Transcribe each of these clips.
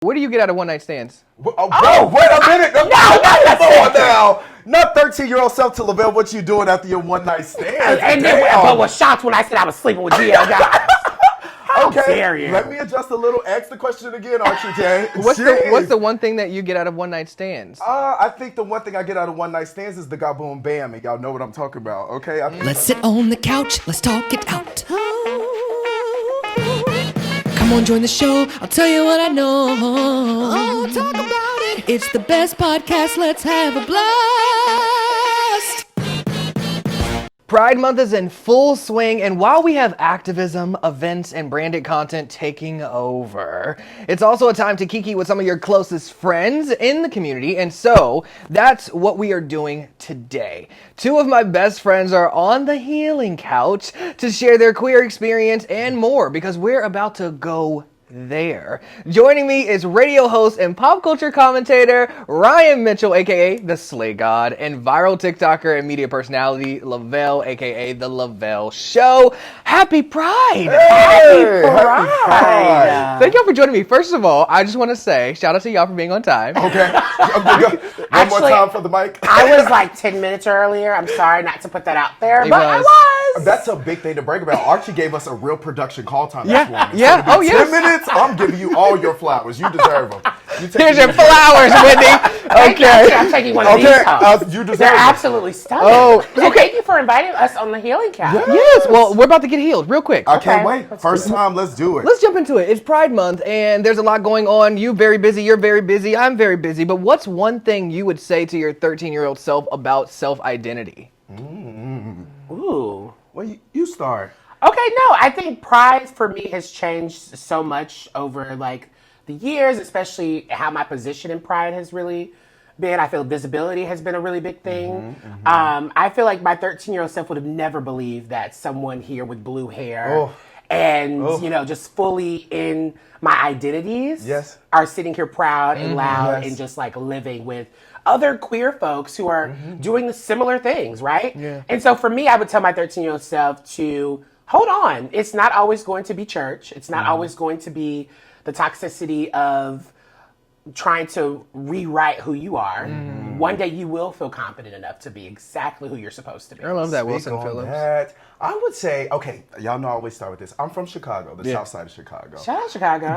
What do you get out of one-night stands? Wait a minute. No, now. Not 13-year-old self to Lavelle, what you doing after your one-night stand? And then but was shocked when I said I was sleeping with GL guys. Okay, let me adjust a little. Ask the question again, Archie. What's the one thing that you get out of one-night stands? I think the one thing I get out of one-night stands is the gaboom bam, and y'all know what I'm talking about, okay? Let's sit on the couch, let's talk it out. Come on, join the show, I'll tell you what I know. Oh, talk about it. It's the best podcast, let's have a blast. Pride Month is in full swing, and while we have activism, events, and branded content taking over, it's also a time to KiKi with some of your closest friends in the community, and so that's what we are doing today. Two of my best friends are on the healing couch to share their queer experience and more, because we're about to go there. Joining me is radio host and pop culture commentator Ryan Mitchell, aka the Slay God, and viral TikToker and media personality Lavelle, aka the Lavelle Show. Happy Pride! Hey, happy Pride! Thank y'all for joining me. First of all, I just want to say shout out to y'all for being on time. Okay. One more time for the mic. I was like 10 minutes earlier. I'm sorry not to put that out there, but I was. That's a big thing to brag about. Archie gave us a real production call time this morning. Yeah. So 10 minutes, I'm giving you all your flowers. You deserve them. Here's your flowers, Whitney. Okay. I'm taking one of these home. You deserve They're them. absolutely stunning. Oh, So thank you for inviting us on the healing couch. Yes, well, we're about to get healed real quick. I can't wait. First time, let's do it. Let's jump into it. It's Pride Month, and there's a lot going on. You're very busy, I'm very busy. But what's one thing you would say to your 13-year-old self about self-identity? Ooh. Well, you start. Okay, no, I think pride for me has changed so much over like the years, especially how my position in pride has really been. I feel visibility has been a really big thing. I feel like my 13-year-old self would have never believed that someone here with blue hair and, just fully in my identities are sitting here proud and loud and just like living with other queer folks who are doing the similar things, right? Yeah. And so for me, I would tell my 13-year-old self to hold on. It's not always going to be church. It's not always going to be the toxicity of trying to rewrite who you are. One day you will feel confident enough to be exactly who you're supposed to be. I love that, Wilson Phillips. I would say, okay, y'all know I always start with this. I'm from Chicago, the south side of Chicago. Shout out Chicago.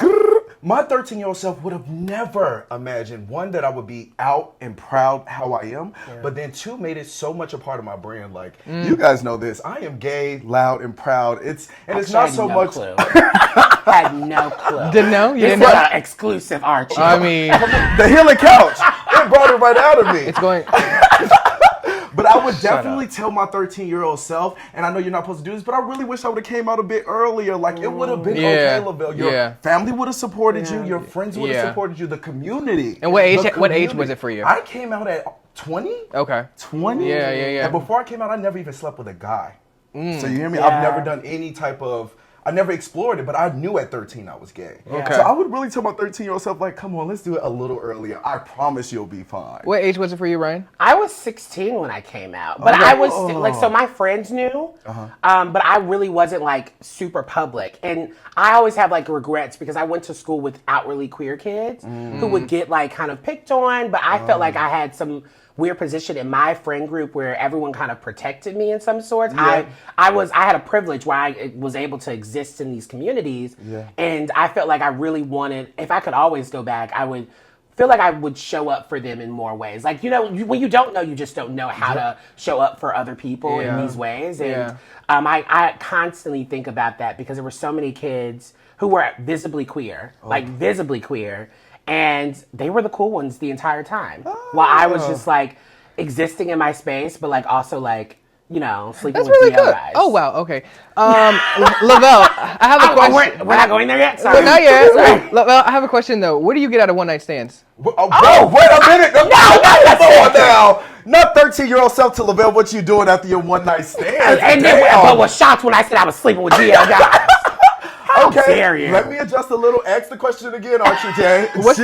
My 13-year-old self would have never imagined, one, that I would be out and proud how I am, but then two, made it so much a part of my brand. Like, you guys know this. I am gay, loud, and proud. It's not so much. Clue. Had no clue. Didn't know? You This didn't is know? an exclusive Archie. I mean, The healing couch. It brought it right out of me. it's going... But I would definitely tell my 13-year-old self, and I know you're not supposed to do this, but I really wish I would have came out a bit earlier. Like, it would have been okay, Lavelle. Your family would have supported you. Your friends would have supported you. The community. And what age was it for you? I came out at 20. Okay. 20? Yeah. And before I came out, I never even slept with a guy. So you hear me? I've never done any type of... I never explored it, but I knew at 13 I was gay. Okay. So I would really tell my 13-year-old self, like, come on, let's do it a little earlier. I promise you'll be fine. What age was it for you, Ryan? I was 16 when I came out, but I was so my friends knew, but I really wasn't like super public. And I always have like regrets because I went to school with outwardly queer kids who would get like kind of picked on, but I felt like I had some weird position in my friend group where everyone kind of protected me in some sorts. I had a privilege where I was able to exist in these communities, and I felt like I really wanted, if I could always go back, I would feel like I would show up for them in more ways. Like, when you don't know, you just don't know how to show up for other people in these ways. And I constantly think about that because there were so many kids who were visibly queer, and they were the cool ones the entire time. While I was just like existing in my space, but like also like, sleeping That's with really DL good. guys. Oh, wow. Okay. Lavelle, I have a question. We're not going there yet? Sorry. Not yet. Lavelle, I have a question, though. What do you get out of one-night stands? Wait a minute. No. Not 13-year-old self to Lavelle, what you doing after your one-night stand? And then but was shocked when I said I was sleeping with DL guys. How Okay, dare you? let me adjust a little. Ask the question again, Archie J. What's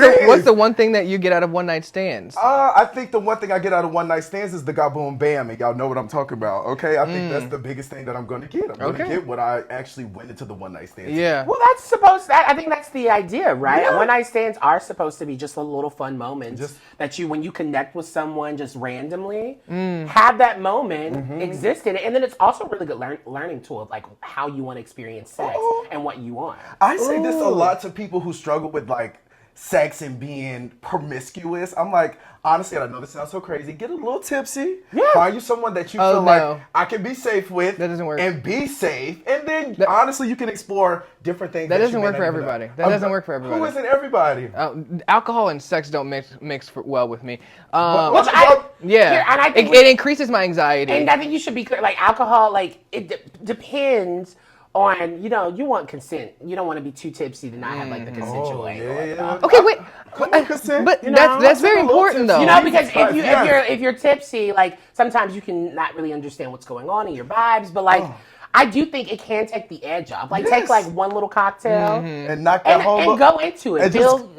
the one thing that you get out of one night stands? I think the one thing I get out of one night stands is the gaboom bam, and y'all know what I'm talking about. Okay, I think that's the biggest thing that I'm going to get. I'm going to get what I actually went into the one night stand. Yeah. Well, I think that's the idea, right? Yeah. One night stands are supposed to be just a little fun moments that when you connect with someone just randomly, have that moment exist in it. And then it's also a really good learning tool of like how you want to experience sex and what you want. I say this a lot to people who struggle with like sex and being promiscuous. I'm like, honestly, I know this sounds so crazy. Get a little tipsy. Yeah. Find you someone that you feel like I can be safe with. That doesn't work. And be safe. And then honestly, you can explore different things. That doesn't work for everybody. That doesn't work for everybody. Who isn't everybody? Alcohol and sex don't mix well with me. Here, and I think it increases my anxiety. And I think you should be clear. Like alcohol, like it depends on, you want consent. You don't want to be too tipsy to not have like the consensual angle. Okay, wait. Consent. But that's very important though. Because if you're tipsy, like sometimes you can not really understand what's going on in your vibes, but like I do think it can take the edge off. Like take like one little cocktail and knock that whole and go into it. and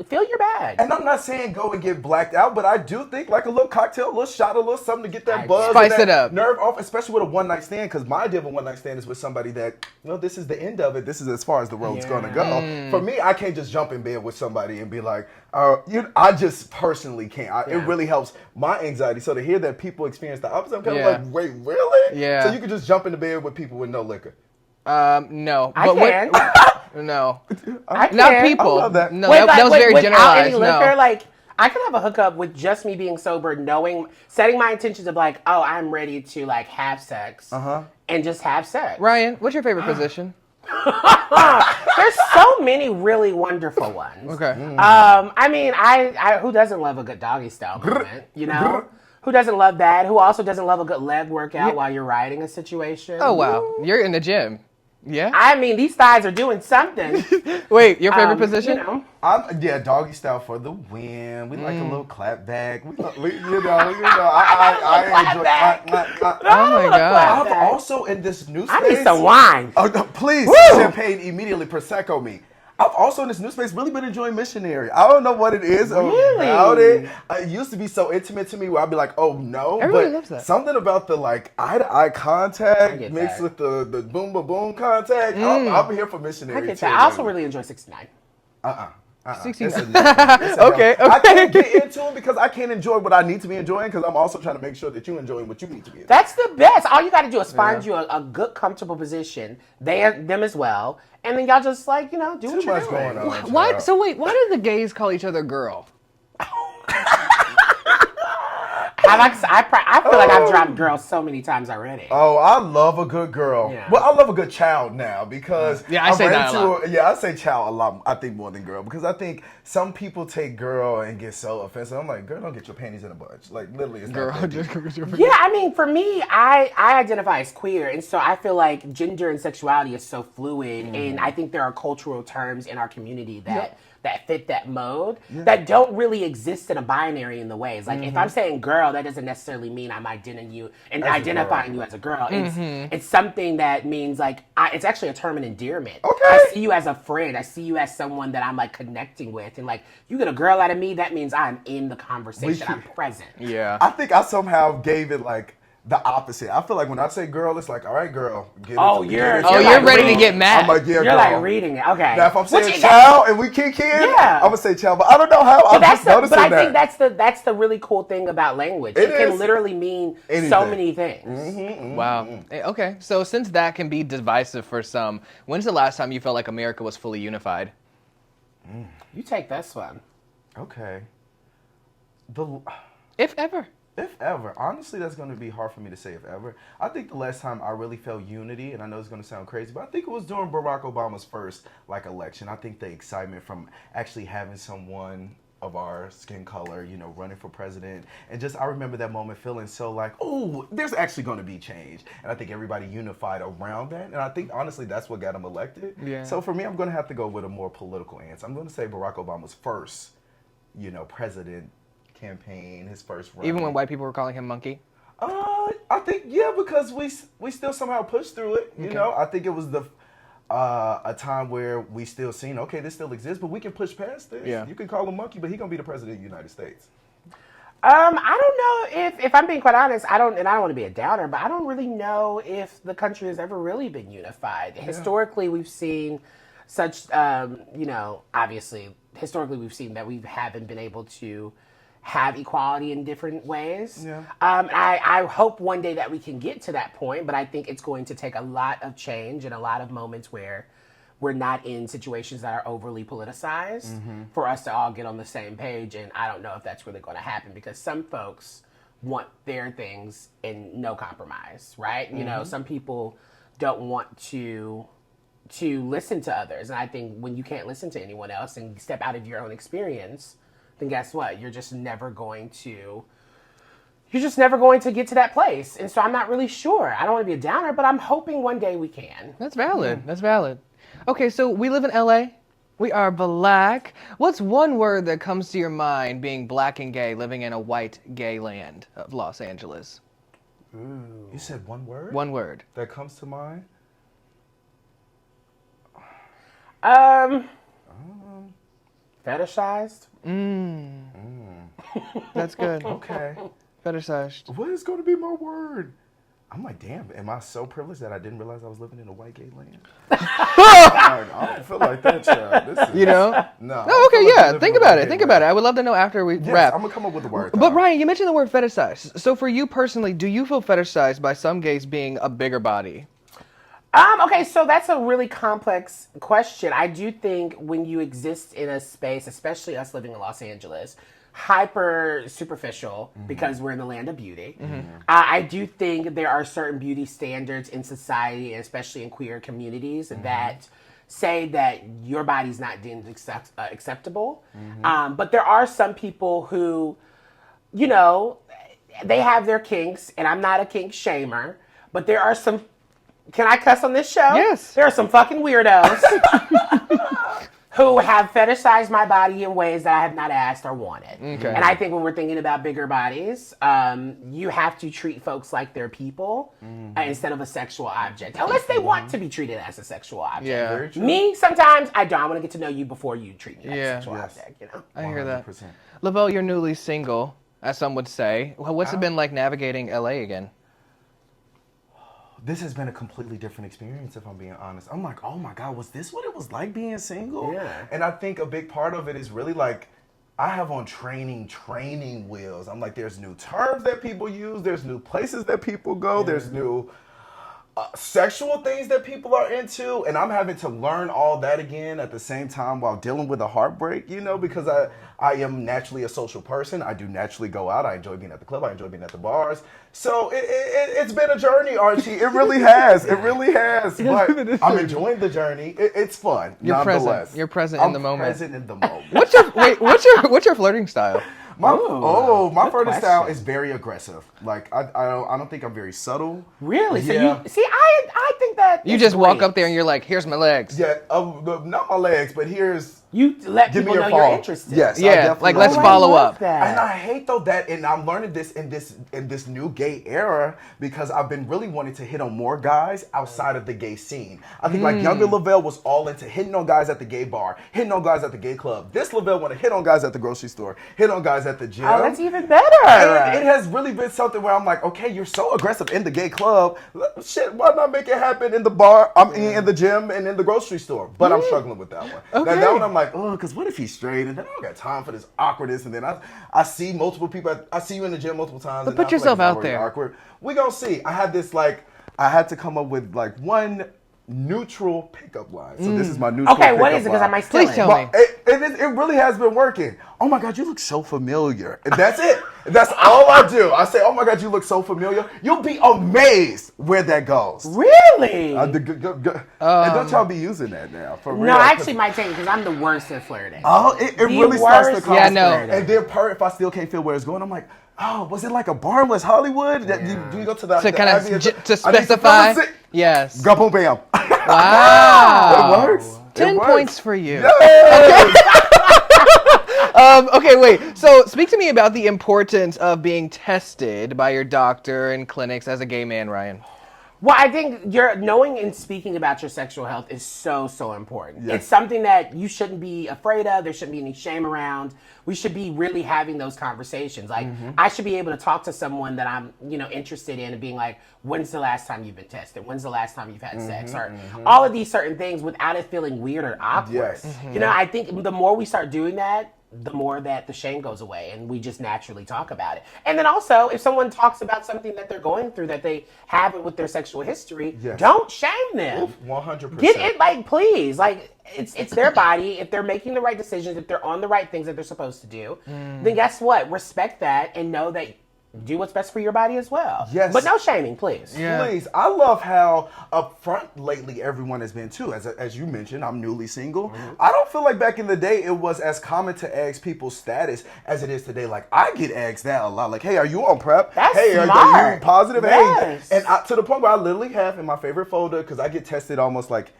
Feel your bag. And I'm not saying go and get blacked out, but I do think like a little cocktail, a little shot, a little something to get that buzz, spice and that it up, nerve off, especially with a one night stand. Because my idea of a one night stand is with somebody that this is the end of it. This is as far as the road's gonna go. For me, I can't just jump in bed with somebody and be like, I just personally can't. It really helps my anxiety. So to hear that people experience the opposite, I'm kind of like, wait, really? Yeah. So you can just jump into bed with people with no liquor. No. I can. No. I can. Not people. I love that. No, that was very generalized. Any liquor, like I can have a hookup with just me being sober, setting my intentions of like, oh, I'm ready to like have sex, and just have sex. Ryan, what's your favorite position? There's so many really wonderful ones. Okay. I mean, I who doesn't love a good doggy style moment? Who doesn't love that? Who also doesn't love a good leg workout while you're riding a situation? Oh wow, you're in the gym. Yeah. I mean, these thighs are doing something. Wait, your favorite position? I'm doggy style for the win. We like a little clap back. I enjoy. Oh my god! I've also in this new space. I need some wine. Oh, no, please, champagne immediately, prosecco me. I've also in this new space really been enjoying Missionary. I don't know what it is about it. It used to be so intimate to me where I'd be like, oh no. Everybody loves that. Something about the like eye-to-eye contact mixed with the boom ba boom contact. I'm here for Missionary. I get that. I also really enjoy 69. 69. Okay. I can't get into it because I can't enjoy what I need to be enjoying because I'm also trying to make sure that you're enjoying what you need to be enjoying. That's the best. All you got to do is find you a good, comfortable position. Them as well. And then y'all just like, do what you're doing. Going on. Why? So wait, why do the gays call each other girl? I feel like I've dropped girls so many times already. Oh, I love a good girl. Yeah. Well, I love a good child now because I say that a lot. I say child a lot. I think more than girl because I think some people take girl and get so offensive. I'm like, girl, don't get your panties in a bunch. Like literally, it's Girl, not that just deep. because you're. Yeah, I mean, for me, I identify as queer, and so I feel like gender and sexuality is so fluid, and I think there are cultural terms in our community that fit that mode that don't really exist in a binary in the ways. Like if I'm saying girl, that doesn't necessarily mean I'm identifying you as a girl. It's something that means like it's actually a term of endearment. Okay. I see you as a friend. I see you as someone that I'm like connecting with, and like you get a girl out of me, that means I'm in the conversation. I'm present. Yeah. I think I somehow gave it like the opposite. I feel like when I say girl, it's like, all right, girl. You're You're ready to get mad. I'm like, yeah, You're girl. like reading it. Okay. Now, if I'm saying child and we KiKi, I'm gonna say child, but I don't know how. I'm just noticing that. But I think that's the really cool thing about language. It can literally mean so many things. Wow. Okay, so since that can be divisive for some, when's the last time you felt like America was fully unified? You take this one. Okay. If ever. If ever. Honestly, that's going to be hard for me to say if ever. I think the last time I really felt unity, and I know it's going to sound crazy, but I think it was during Barack Obama's first election. I think the excitement from actually having someone of our skin color, running for president. And just, I remember that moment feeling so like, oh, there's actually going to be change. And I think everybody unified around that. And I think, honestly, that's what got him elected. Yeah. So for me, I'm going to have to go with a more political answer. I'm going to say Barack Obama's first, president campaign, his first run. Even when white people were calling him monkey? I think, because we still somehow pushed through it. I think it was a time where we still seen, okay, this still exists, but we can push past this. Yeah. You can call him monkey, but he gonna be the president of the United States. I don't know if I'm being quite honest, I don't want to be a downer, but I don't really know if the country has ever really been unified. Yeah. Historically, we've seen such, obviously, historically we've seen that we haven't been able to have equality in different ways. Yeah. I hope one day that we can get to that point, but I think it's going to take a lot of change and a lot of moments where we're not in situations that are overly politicized for us to all get on the same page. And I don't know if that's really going to happen because some folks want their things and no compromise, right? You know, some people don't want to listen to others. And I think when you can't listen to anyone else and step out of your own experience, then guess what? You're just never going to get to that place. And so I'm not really sure. I don't want to be a downer, but I'm hoping one day we can. That's valid. That's valid. Okay, so we live in LA. We are black. What's one word that comes to your mind being black and gay, living in a white gay land of Los Angeles? Ooh. You said one word? One word. That comes to mind? Fetishized? That's good. Okay. Fetishized. What is going to be my word? I'm like, damn, am I so privileged that I didn't realize I was living in a white gay land? I don't feel like that, child. This is, You know? No. Oh, okay, yeah. Think about it. Think about it. I would love to know after we wrap. I'm going to come up with a word. But Ryan, you mentioned the word fetishized. So for you personally, do you feel fetishized by some gays being a bigger body? Okay, so that's a really complex question. I do think when you exist in a space, especially us living in Los Angeles, hyper superficial because we're in the land of beauty. I do think there are certain beauty standards in society, and especially in queer communities, that say that your body's not deemed acceptable. But there are some people who, you know, they have their kinks, and I'm not a kink shamer, but there are some. Can I cuss on this show? Yes. There are some fucking weirdos who have fetishized my body in ways that I have not asked or wanted. Okay. And I think when we're thinking about bigger bodies, you have to treat folks like they're people instead of a sexual object. Unless they want to be treated as a sexual object. Yeah. Me, sometimes, I don't. I want to get to know you before you treat me like a sexual object, you know? I hear that. 100%. Lavelle, you're newly single, as some would say. What's it been like navigating LA again? This has been a completely different experience, if I'm being honest. I'm like, oh my God, was this what it was like being single? Yeah. And I think a big part of it is really like, I have on training wheels. I'm like, there's new terms that people use. There's new places that people go. There's new sexual things that people are into. And I'm having to learn all that again at the same time while dealing with a heartbreak, you know, because I am naturally a social person. I do naturally go out. I enjoy being at the club. I enjoy being at the bars. So it's been a journey, Archie. It really has. It really has. But I'm enjoying the journey. It's fun. You're nonetheless. present. You're present in the moment. I'm present in the moment. What's your flirting style? My flirting style is very aggressive. Like I don't think I'm very subtle. Really? So Yeah. you see, I think that You just walk up there and you're like, here's my legs. Yeah, not my legs, but here's. you let Give me people your know you're phone. interested. Yes. I Yeah, definitely like like let's that. follow up. And I hate though that, and I'm learning this in this new gay era because I've been really wanting to hit on more guys outside of the gay scene. I think like younger Lavelle was all into hitting on guys at the gay bar, hitting on guys at the gay club. This Lavelle want to hit on guys at the grocery store, hit on guys at the gym. Oh, that's even better. And it has really been something where I'm like, okay, you're so aggressive in the gay club. Shit, why not make it happen in the bar? I'm in the gym and in the grocery store. But I'm struggling with that one. Okay. Now that one I'm like, oh, because what if he's straight? And then I don't got time for this awkwardness. And then I see multiple people. I see you in the gym multiple times. But and put I feel yourself like it's out already there. Awkward. We gonna see. I had to come up with like one neutral pickup line. So this is my neutral Okay, what pickup is it? Because I line. might steal Please it. tell me. It really has been working. Oh my God, you look so familiar. And that's it. That's all I do. I say, oh my God, you look so familiar. You'll be amazed where that goes. Really? And don't y'all be using that now. For real. No, I actually might take it because I'm the worst at flirting. Oh, it The really starts to worst come. Yeah, no. And then if I still can't feel where it's going, I'm like, oh, was it like a barnless Hollywood? Do you go to the To kind of Abbey to I need specify. to Yes. Go boom bam. Wow. It works. 10 It works. points for you. Yay! Okay, wait. So speak to me about the importance of being tested by your doctor and clinics as a gay man, Ryan. Well, I think you're knowing and speaking about your sexual health is so, so important. Yes. It's something that you shouldn't be afraid of. There shouldn't be any shame around. We should be really having those conversations. Like, I should be able to talk to someone that I'm, interested in and being like, when's the last time you've been tested? When's the last time you've had sex? Or all of these certain things without it feeling weird or awkward. Yes. I think the more we start doing that, the more that the shame goes away and we just naturally talk about it. And then also, if someone talks about something that they're going through that they have with their sexual history, don't shame them. 100%. Get it, please. It's their body. If they're making the right decisions, if they're on the right things that they're supposed to do, then guess what? Respect that and know that do what's best for your body as well. Yes. But no shaming, please. Yeah. Please. I love how upfront lately everyone has been too. As you mentioned, I'm newly single. I don't feel like back in the day it was as common to ask people's status as it is today. Like, I get asked that a lot. Like, hey, are you on PrEP? That's hey, are smart. you positive? Yes. Hey. And to the point where I literally have in my favorite folder, because I get tested almost like,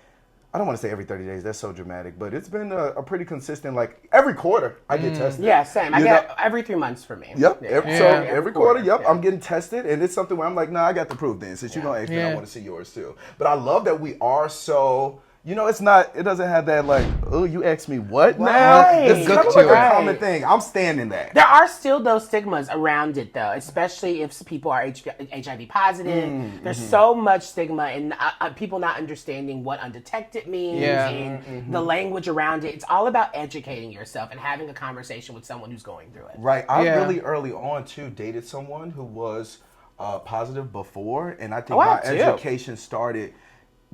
I don't want to say every 30 days. That's so dramatic. But it's been a pretty consistent, like, every quarter I get tested. Yeah, same. I get every 3 months for me. Yep. Yeah. So every quarter, yeah. I'm getting tested, and it's something where I'm like, nah, I got the proof then. Since you're gonna ask me, I want to see yours too. But I love that we are so. It doesn't have that like, oh, you asked me what now? Right. It's kind of like a common thing. I'm standing that. There are still those stigmas around it, though, especially if people are HIV positive. There's so much stigma and people not understanding what undetected means and the language around it. It's all about educating yourself and having a conversation with someone who's going through it. Right. I really early on, too, dated someone who was positive before, and I think my education started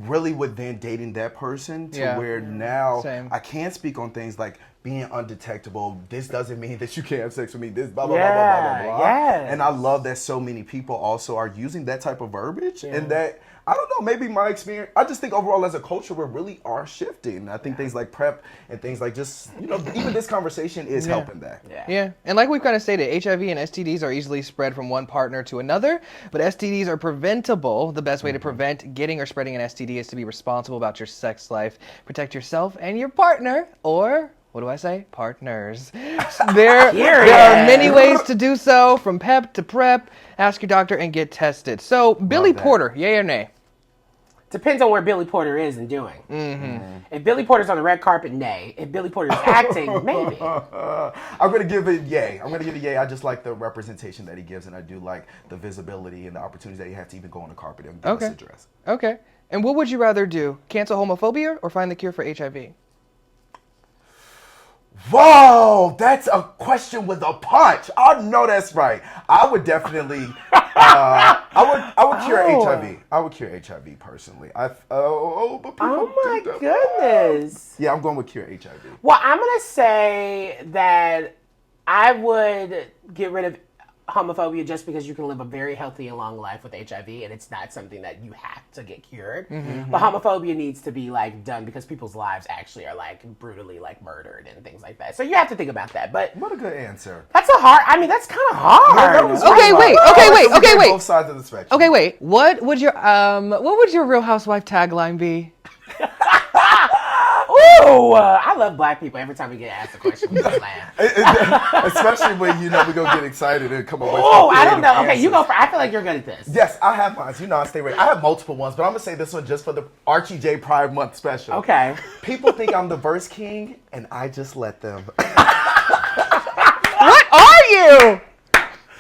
really with then dating that person to where now I can speak on things like being undetectable. This doesn't mean that you can't have sex with me. This blah, blah, blah, blah, blah, blah, blah. Yes. And I love that so many people also are using that type of verbiage and that, I don't know, maybe my experience, I just think overall as a culture, we really are shifting. I think things like PrEP and things like just, even this conversation is helping that. Yeah, and like we've kind of stated, HIV and STDs are easily spread from one partner to another, but STDs are preventable. The best way to prevent getting or spreading an STD is to be responsible about your sex life. Protect yourself and your partner, or what do I say? Partners. There are many ways to do so, from PEP to PrEP. Ask your doctor and get tested. So, Billy Porter, yay or nay? Depends on where Billy Porter is and doing. If Billy Porter's on the red carpet, nay. If Billy Porter's acting, maybe. I'm going to give it yay. I just like the representation that he gives, and I do like the visibility and the opportunities that he has to even go on the carpet and give us a dress. Okay. And what would you rather do? Cancel homophobia or find the cure for HIV? Whoa, that's a question with a punch. I know that's right. I would definitely, I would cure HIV. I would cure HIV personally. Oh my goodness. Yeah, I'm going with cure HIV. Well, I'm going to say that I would get rid of homophobia just because you can live a very healthy and long life with HIV and it's not something that you have to get cured. But homophobia needs to be done because people's lives actually are brutally murdered and things like that. So you have to think about that. But what a good answer. That's kind of hard. Okay, wait. Both sides of the spectrum. Okay, wait. What would your Real Housewife tagline be? Ooh, I love black people. Every time we get asked a question, we just laugh. Especially when we go get excited and come up with. Oh, I don't know. Okay, you go. I feel like you're good at this. Yes, I have mine. I stay ready. I have multiple ones, but I'm gonna say this one just for the Archie J Pride Month special. Okay. People think I'm the verse king, and I just let them. What are you?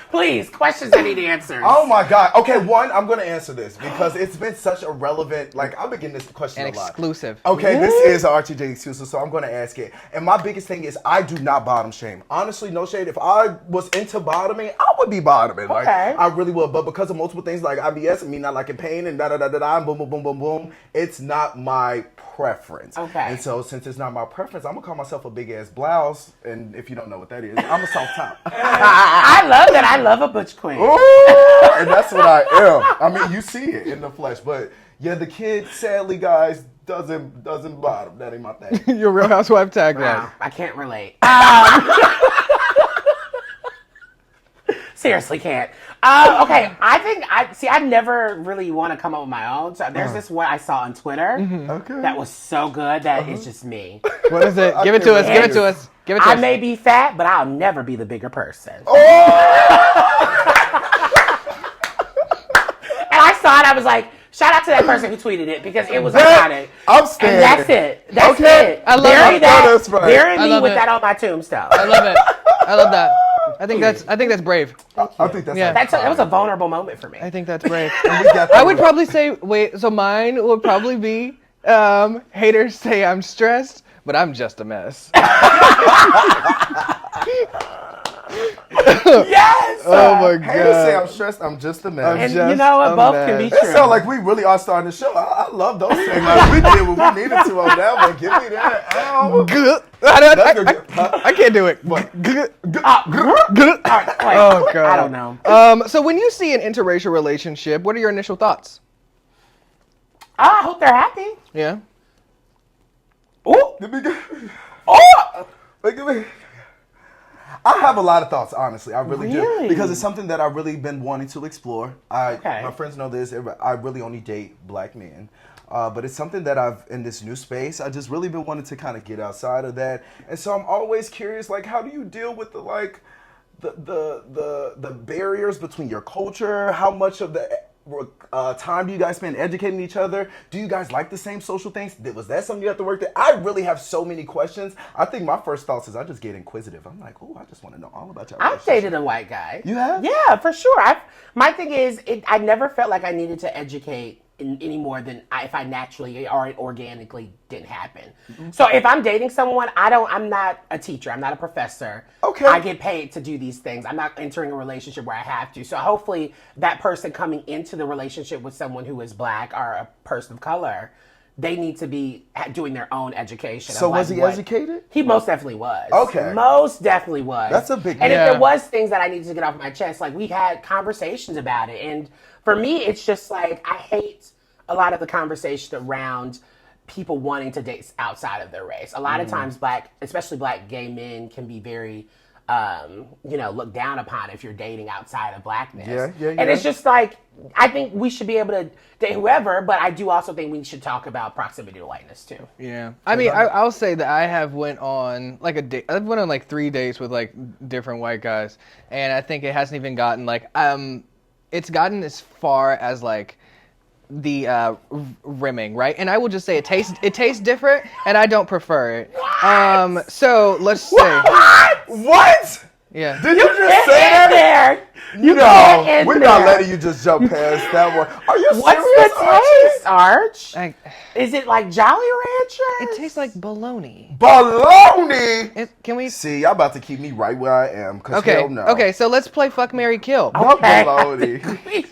Please, questions that need answers. Oh my God. Okay, one, I'm going to answer this because it's been such a relevant, I've been getting this question a lot. Exclusive. Okay, this is an Archie J exclusive, so I'm going to ask it. And my biggest thing is I do not bottom shame. Honestly, no shade. If I was into bottoming, I would be bottoming. Okay. I really would. But because of multiple things like IBS and me not liking pain and da-da-da-da-da and boom, boom, boom, boom, boom, it's not my preference. Okay. And so since it's not my preference, I'm going to call myself a big-ass blouse. And if you don't know what that is, I'm a soft top. I love that. I love a butch queen. Ooh, and that's what I am. I mean, you see it in the flesh, but yeah, the kid, sadly, guys, doesn't bottom. That ain't my thing. Your Real Housewife tagline. Wow, I can't relate. Seriously can't. Okay, I never really want to come up with my own. So there's this one I saw on Twitter that was so good that it's just me. What is it? Give it to us. Give it to us. Give it to us. I may be fat, but I'll never be the bigger person. Oh! And I saw it, I was like, Shout out to that person who tweeted it because it was That- iconic. I'm standing. And that's it. That's Okay. it. I love Bury it. that. No, that's right. Bury I me love with it. that on my tombstone. I love it. I love that. I think that's brave. I think that's Yeah. That was a vulnerable moment for me. I think that's brave. And we got I would probably say, wait, so mine would probably be, haters say I'm stressed, but I'm just a mess. Yes. Oh my Haters say god. I'm stressed. I'm just a I'm mess. And just you know a what? Both can be mess. true. It sounds like we really are starting the show. I love those things. Like, we did what we needed to on that one. Give me that. Ow. Good. That's good. I can't do it. Good. Oh god. I don't know. So when you see an interracial relationship, what are your initial thoughts? I hope they're happy. Yeah. Oh, Let me go. oh. Like, give me- I have a lot of thoughts, honestly. I really do. Really? Because it's something that I've really been wanting to explore. Okay. My friends know this. I really only date black men. But it's something that in this new space, I just really been wanting to kind of get outside of that. And so I'm always curious, like, how do you deal with the barriers between your culture? How much of the time do you guys spend educating each other? Do you guys like the same social things? Was that something you have to work at? I really have so many questions. I think my first thoughts is I just get inquisitive. I'm like, oh, I just want to know all about your I've relationship. dated a white guy. You have? Yeah, for sure. My thing is, I never felt like I needed to educate any more than if I naturally or organically didn't happen. Mm-hmm. So if I'm dating someone, I'm not a teacher. I'm not a professor. Okay. I get paid to do these things. I'm not entering a relationship where I have to. So hopefully that person coming into the relationship with someone who is black or a person of color, they need to be doing their own education. So of, like, was he what- educated? He most definitely was. Okay. Most definitely was. That's a big And Yeah. if there was things that I needed to get off my chest, like we had conversations about it. And for me, it's just like I hate a lot of the conversation around people wanting to date outside of their race. A lot of times especially black gay men can be very looked down upon if you're dating outside of blackness. Yeah. And it's just like, I think we should be able to date whoever, but I do also think we should talk about proximity to whiteness too. Yeah. I mean, I'll say that I have went on like a date. I've went on like 3 dates with like different white guys, and I think it hasn't even gotten like it's gotten as far as like the rimming, right? And I will just say it tastes different, and I don't prefer it. So let's say, What? yeah. Did you just Get say in that? there. You No, get in we're there. not letting you just jump past that one. Are you What's serious, the taste, Arch? I, Is it like Jolly Rancher? it tastes like bologna. Baloney! Can we? See, y'all about to keep me right where I am, because Okay. hell no. Okay. So let's play Fuck, Marry, Kill. Not Okay. baloney.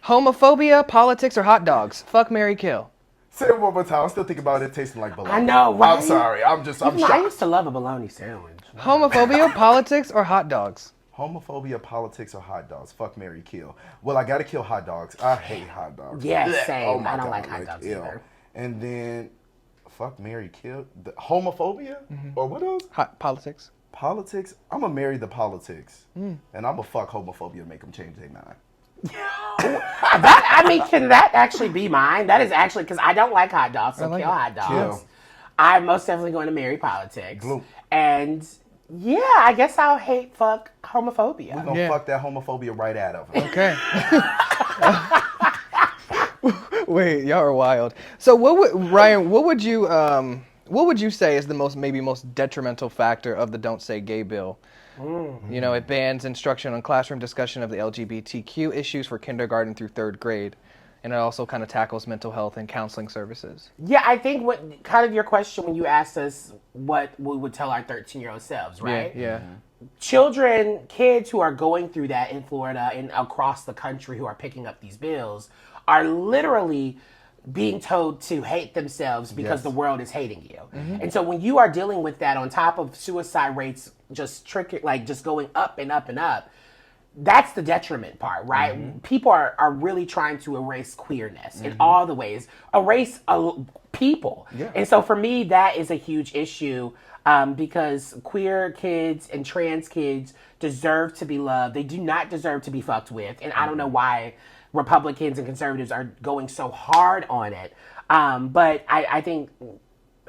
Homophobia, politics, or hot dogs. Fuck, Marry, Kill. Say it one more time. I'm still thinking about it tasting like baloney. I know, right? I'm sorry. I'm I shocked. used to love a bologna sandwich. Homophobia, politics, or hot dogs. Homophobia, politics, or hot dogs? Fuck, marry, kill. Well, I gotta kill hot dogs. I hate hot dogs. Yeah, Blech. same. Oh my I don't God, like hot dogs ew. either. And then, fuck, marry, kill. The homophobia? Or what else? Hot politics. Politics? I'm gonna marry the politics. And I'm gonna fuck homophobia and make them change their mind. Can that actually be mine? That is actually, because I don't like hot dogs, so I like kill it. hot dogs. Kill. I'm most definitely going to marry politics. Glue. And yeah, I guess I'll hate fuck homophobia. I'm gonna Yeah. fuck that homophobia right out of them. Okay. Wait, y'all are wild. So Ryan, what would you say is the most detrimental factor of the Don't Say Gay bill? You know, it bans instruction on classroom discussion of the LGBTQ issues for kindergarten through 3rd grade. And it also kind of tackles mental health and counseling services. Yeah, I think what kind of your question when you asked us what we would tell our 13-year-old selves, right? Yeah. Kids who are going through that in Florida and across the country who are picking up these bills are literally being told to hate themselves because the world is hating you. And so when you are dealing with that on top of suicide rates just going up and up and up, that's the detriment part, right? People are really trying to erase queerness in all the ways, erase people. Yeah. And so for me, that is a huge issue because queer kids and trans kids deserve to be loved. They do not deserve to be fucked with. And I don't know why Republicans and conservatives are going so hard on it. But I think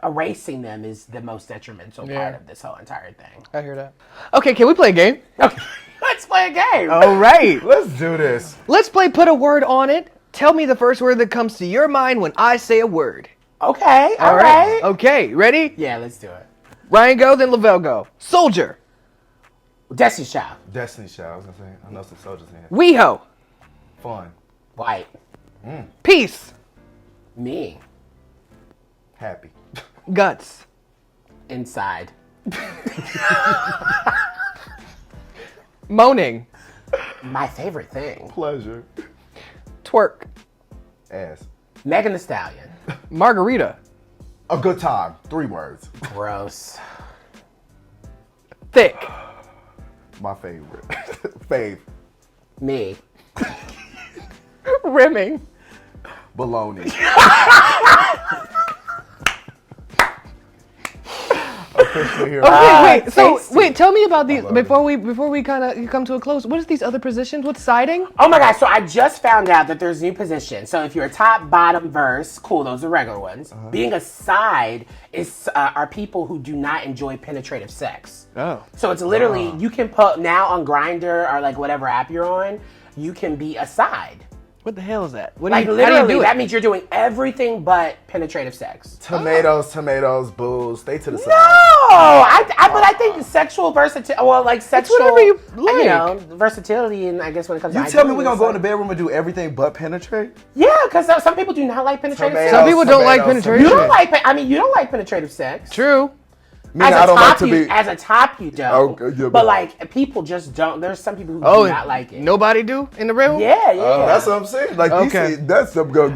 erasing them is the most detrimental part of this whole entire thing. I hear that. Okay, can we play a game? Okay, let's play a game. All right. Let's do this. Let's play Put a Word on It. Tell me the first word that comes to your mind when I say a word. Okay, all right. Okay, ready? Yeah, let's do it. Ryan go, then Lavelle go. Soldier. Destiny's Child. Destiny's Child. I was gonna say, I know some soldiers in here. WeHo. Fun. White. Peace. Me. Happy. Guts. Inside. Moaning. My favorite thing. Pleasure. Twerk. Ass. Megan Thee Stallion. Margarita. A good time. 3 words. Gross. Thick. My favorite. Fave. Me. Rimming. Baloney. Okay, tasty. wait, tell me about these love before we kind of come to a close. What is these other positions? What's siding? Oh my gosh, so I just found out that there's new positions. So if you're a top, bottom, verse, cool, those are regular ones. Being a side is are people who do not enjoy penetrative sex. Oh. So it's literally, you can put now on Grindr or like whatever app you're on, you can be a side. What the hell is that? What Like how literally, do you do that it? means you're doing everything but penetrative sex. Tomatoes, boo. Stay to the side. But I think sexual versatility, well, like sexual, whatever you like. you know, versatility, and I guess when it comes to You tell me identity, we're gonna it's go in like- the bedroom and do everything but penetrate? Yeah, because some people do not like penetrative Tomatoes, sex. Some people don't like tomatoes, penetration. You don't like, I mean, you don't like penetrative sex. True. Me, I don't like to be. As a top, you don't. Okay, yeah, but like, people just don't. There's some people who Oh, do not like it. Nobody do in the real? Yeah, yeah. That's what I'm saying. Like, Okay. you see, that's the go.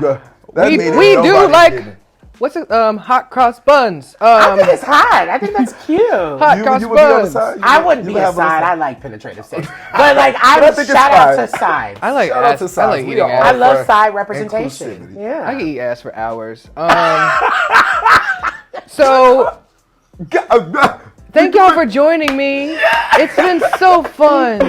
We do like what's it? Hot cross buns. I think it's hot. I think that's cute. Hot You cross would be on the buns. side? I wouldn't be a have side. I side. like penetrative sex. But like, I But I would think it's shout out fine. to sides. I like Shout out ass. to I sides. like We eating are ass. I love for side representation. inclusivity. Yeah. I can eat ass for hours. So thank y'all for joining me. It's been so fun.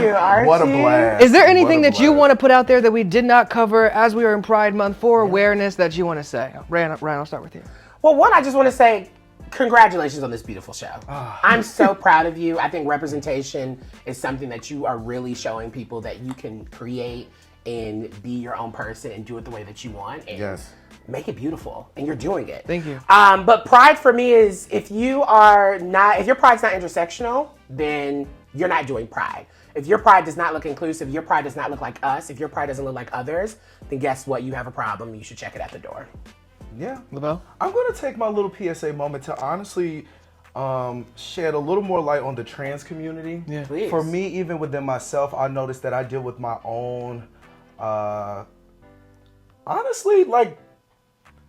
What a blast. Is there anything What a that you blast. want to put out there that we did not cover as we are in Pride Month for awareness that you want to say? Ryan, I'll start with you. Well, one, I just want to say congratulations on this beautiful show. I'm so proud of you. I think representation is something that you are really showing people that you can create and be your own person and do it the way that you want. And Yes. make it beautiful, and you're doing it. Thank you. But pride for me is if your pride's not intersectional, then you're not doing pride. If your pride does not look inclusive, your pride does not look like us, if your pride doesn't look like others, then guess what? You have a problem. You should check it at the door. Yeah. Lavelle? I'm going to take my little PSA moment to honestly shed a little more light on the trans community. Yeah. Please. For me, even within myself, I noticed that I deal with my own, honestly, like,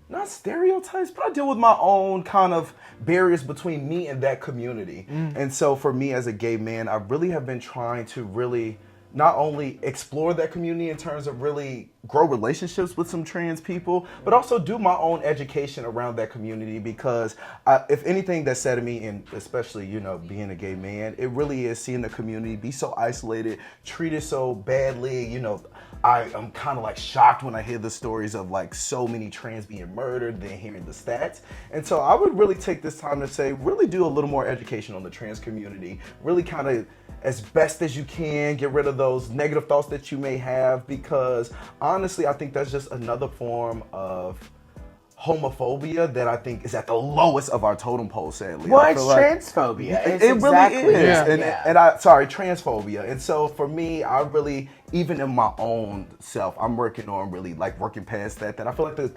not stereotypes, but I deal with my own kind of barriers between me and that community. And so for me as a gay man, I really have been trying to really not only explore that community in terms of really grow relationships with some trans people, but also do my own education around that community because if anything that's said to me, and especially, you know, being a gay man, it really is seeing the community be so isolated, treated so badly. You know, I'm kind of like shocked when I hear the stories of like so many trans being murdered, then hearing the stats. And so I would really take this time to say, really do a little more education on the trans community, really kind of as best as you can, get rid of those negative thoughts that you may have, because honestly, I think that's just another form of homophobia that I think is at the lowest of our totem pole, sadly. Well, I it's feel like transphobia. It's it exactly really is. that. And, Yeah. and I, sorry, transphobia. And so for me, I really, even in my own self, I'm working on really like working past that I feel like the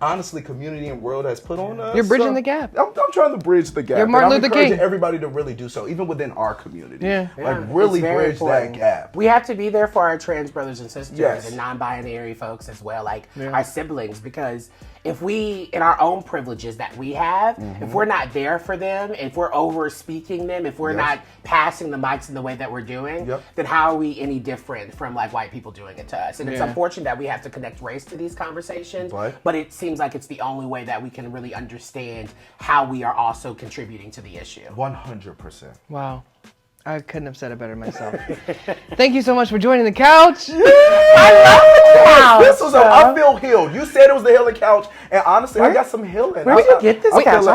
honestly community and world has put on us. You're bridging the gap. I'm trying to bridge the gap. You're Martin and I'm Luther encouraging King. everybody to really do so, even within our community. Yeah. Like Yeah, really it's very bridge important. that gap. We have to be there for our trans brothers and sisters Yes. and non-binary folks as well, like our siblings, because if we, in our own privileges that we have, if we're not there for them, if we're over speaking them, if we're Yes. not passing the mics in the way that we're doing, Yep. then how are we any different from like white people doing it to us? And it's Yeah. unfortunate that we have to connect race to these conversations, Right. but it seems like it's the only way that we can really understand how we are also contributing to the issue. 100%. Wow. I couldn't have said it better myself. Thank you so much for joining the couch. This was I feel healed. You said it was the healing couch, and honestly, I got some healing. Where did you get this couch?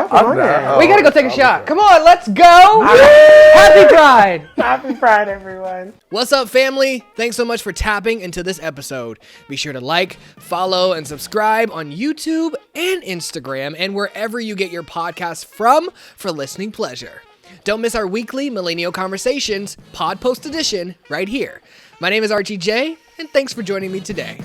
We gotta go take a shot. Come on, let's go. Happy Pride. Happy Pride, everyone. What's up, family? Thanks so much for tapping into this episode. Be sure to like, follow, and subscribe on YouTube and Instagram and wherever you get your podcasts from for listening pleasure. Don't miss our weekly Millennial Conversations Pod Post Edition right here. My name is Archie J, and thanks for joining me today.